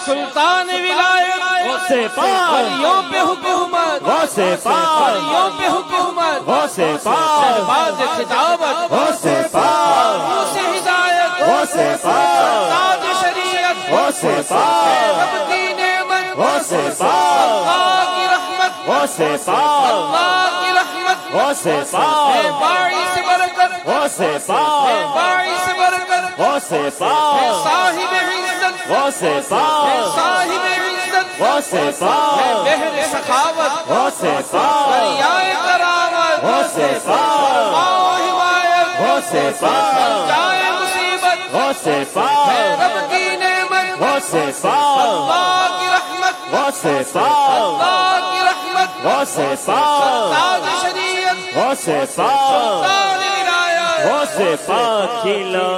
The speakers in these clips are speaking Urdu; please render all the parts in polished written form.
سلطان ولایت غوث پاک ولیوں پہ حکومت غوث پاک ولیوں پہ حکومت غوث پاک باز خطابت غوث پاک سے ہدایت غوث پاک تاج شریعت غوث پاک رب کی نعمت غوث پاک اللہ کی رحمت غوث پاک اللہ کی رحمت غوث پاک باعث سے برکت غوث پاک باعث سے برکت غوث پاک صاحب عزت غوث پاک صاحب عزت غوث پاک بحر سخاوت غوث پاک دریائے کرامت غوث پاک حمایت غوث پاک جائے مصیبت غوث پاک رب کی نعمت غوث پاک اللہ کی رحمت غوث پاک اللہ کی رحمت غوث پاک تاج شریعت غوث پاک تاج ولایت غوث پاک کھلا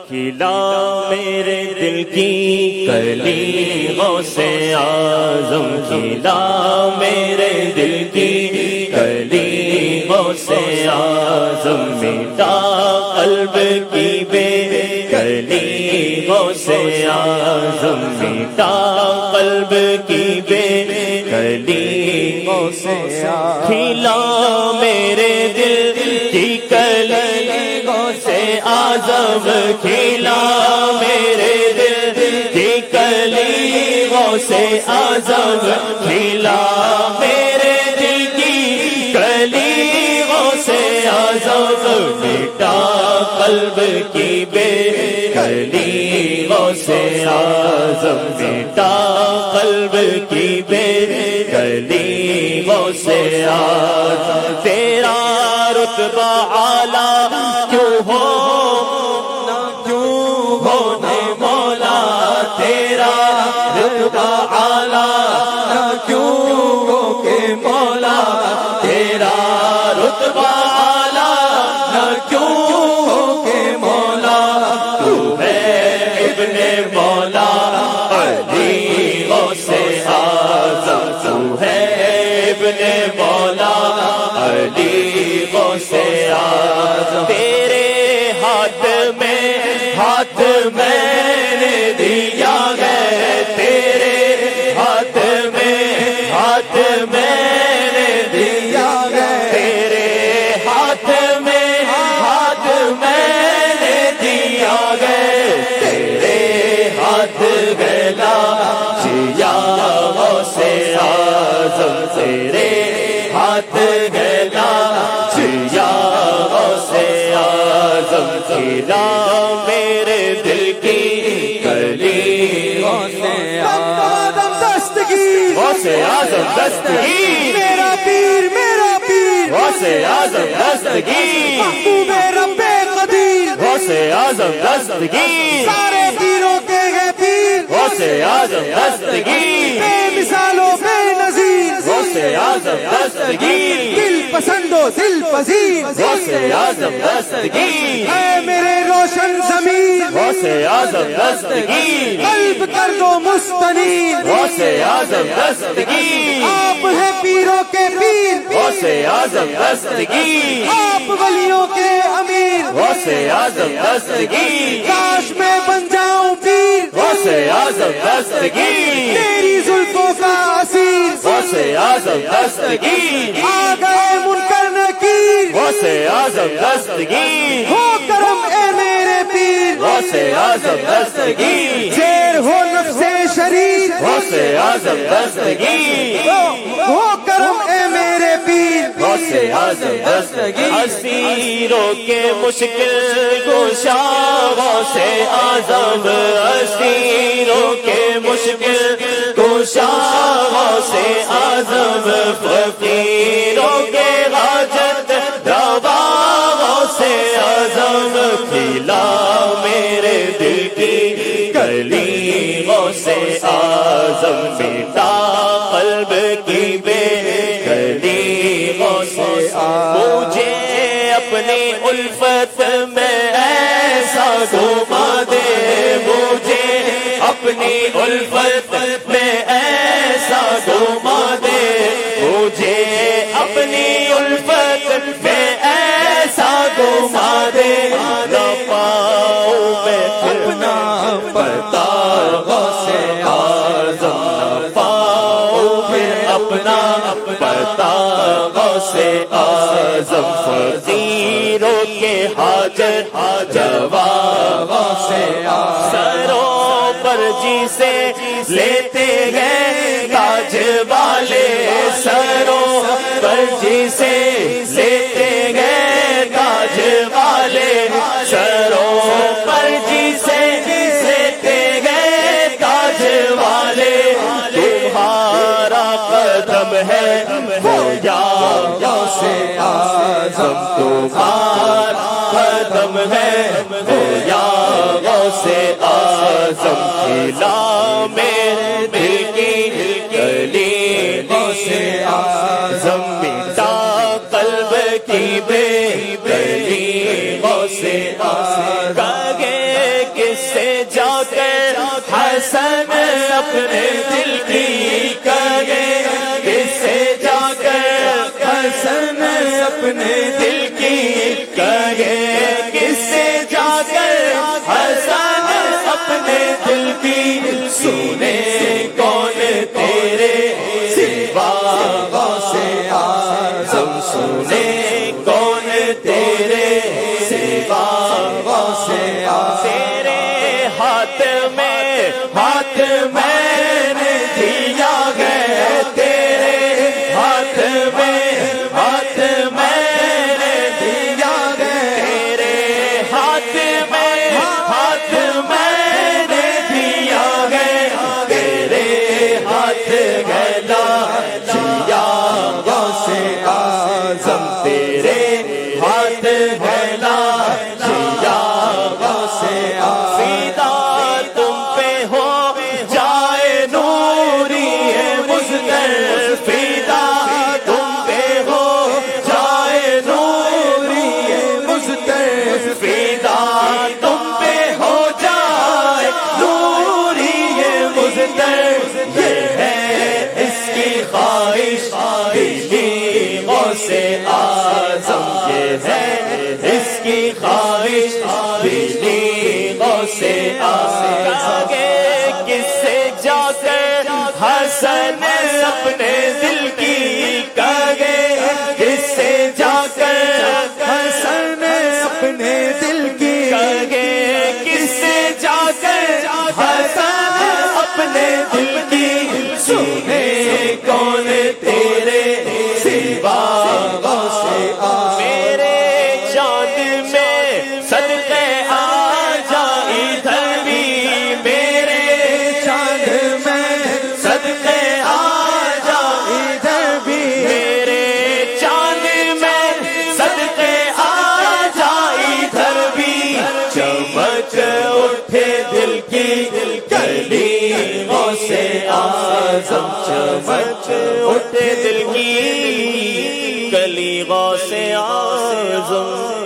کھلا میرے دل کی کلی غوث اعظم کھلا میرے دل کی کلی غوث اعظم مٹا قلب کی بے کلی غوث اعظم مٹا قلب کی بے کلی غوث اعظم کھلا میرے دل کی کلی غوث اعظم کھلا میرے دل کی کلی غوث اعظم کھلا میرے دل کی کلی غوث اعظم مٹا قلب کی بے کلی غوث اعظم مٹا قلب کی بے کلی غوث اعظم تیرا رتبہ اعلیٰ کیوں ہو مولا تیرا رتبہ اعلیٰ کیوں ہو کہ مولا تیرا رتبہ اعلیٰ کیوں ہو کہ مولا تو ہے ابن مولا علی غوث اعظم تو ہے ابن مولا علی غوث اعظم تیرے ہاتھ میں نے دیا ہے تیرے ہاتھ میں نے دیا ہے تیرے ہاتھ میں نے دیا ہے تیرے ہاتھ گلا سیا غوث اعظم تیرے ہاتھ گلا سیا غوث اعظم کھلا میرے دل کی کلی غوث اعظم دستگیر غوث اعظم دستگیر میرا پیر غوث اعظم دستگیر محبوب رب قدیر غوث اعظم دستگیر سارے پیروں کے ہے پیر غوث اعظم دستگیر بے مثال و بے نظیر غوث اعظم دستگیر دل پسند و دل پذیر غوث اعظم دستگیر اے میرے روشن ضمیر غوث اعظم دستگیر قلب کر دو مستنیر غوث اعظم دستگیر آپ ہیں پیروں کے پیر غوث اعظم دستگیر آپ ولیوں کے امیر غوث اعظم دستگیر کاش میں بن جاؤں پیر غوث اعظم دستگیر تیری زلفوں کا اسیر غوث اعظم دستگیر آ گئے منکر نکیر غوث اعظم دستگیر ہو کرم اے میرے پیر غوث اعظم دستگیر شیر ہو نفس شریف غوث اعظم دستگیر ہو کرم اے میرے پیر غوث اعظم دستگیر اسیروں کے مشکل کشا غوث اعظم اسیروں کے مشکل کشا غوث اعظم فقیروں کے حاجت روا غوث اعظم کھلا میرے دل کی کلی غوث اعظم مٹا قلب کی بے کلی غوث اعظم مجھے اپنی الفت میں ایسا گھما دے مجھے اپنی الفت میں ایسا گھما دے مجھے اپنی الفت میں ایسا گھما دے نہ پاؤں میں اپنا پتا غوث اعظم آزم فقیروں کے حاجت جوا غوث اعظم سروں پر جی سے لیتے گئے تاج والے سروں پر جی سے لیتے گئے تاج والے سروں پر جی سے لیتے گئے تاج والے تمہارا قدم ہے وہ یا غوث اعظم تمہارا قدم ہے وہ یا غوث اعظم کھلا میرے دل کی کلی غوث اعظم مٹا قلب کی بے کلی غوث اعظم کہے کس سے جا کر حسن اپنے دل کی کہے کس سے جا کر حسن اپنے دل کی کہے کس سے جا کر حسن اپنے دل کی سنے کون تیرے سوا غوث اعظم سنے کون تیرے سوا غوث اعظم تیرے ہاتھ میں نے دیا ہے تیرے ہاتھ میں نے دیا ہے تیرے ہاتھ میں نے دیا ہے تیرے ہاتھ گلا جیا غوث اعظم تیرے ہاتھ گلا جیا غوث اعظم فدا تم پہ ہو جائے نوری مزدر فدا تم پہ ہو جائے نوری مزدر فدا تم پہ ہو جائے نوری مزدر یہ ہے اس کی خواہش دلی غوث اعظم یہ ہے اس کی خواہش دلی غوث اعظم کس سے جا کر حسن اپنے دل کی کہے کس سے جا کر حسن اپنے دل کی کہے کس سے جا کر حسن اپنے دل کی سنے کون تیرے سوا غوث اعظم میرے چاند میں صدقے آ جا ادھر بھی میرے چاند میں صدقے آ جا ادھر بھی میرے چاند میں صدقے آ جا ادھر بھی چمک اٹھے دل کی کلی غوث اعظم چمک اٹھے دل کی کلی غوث اعظم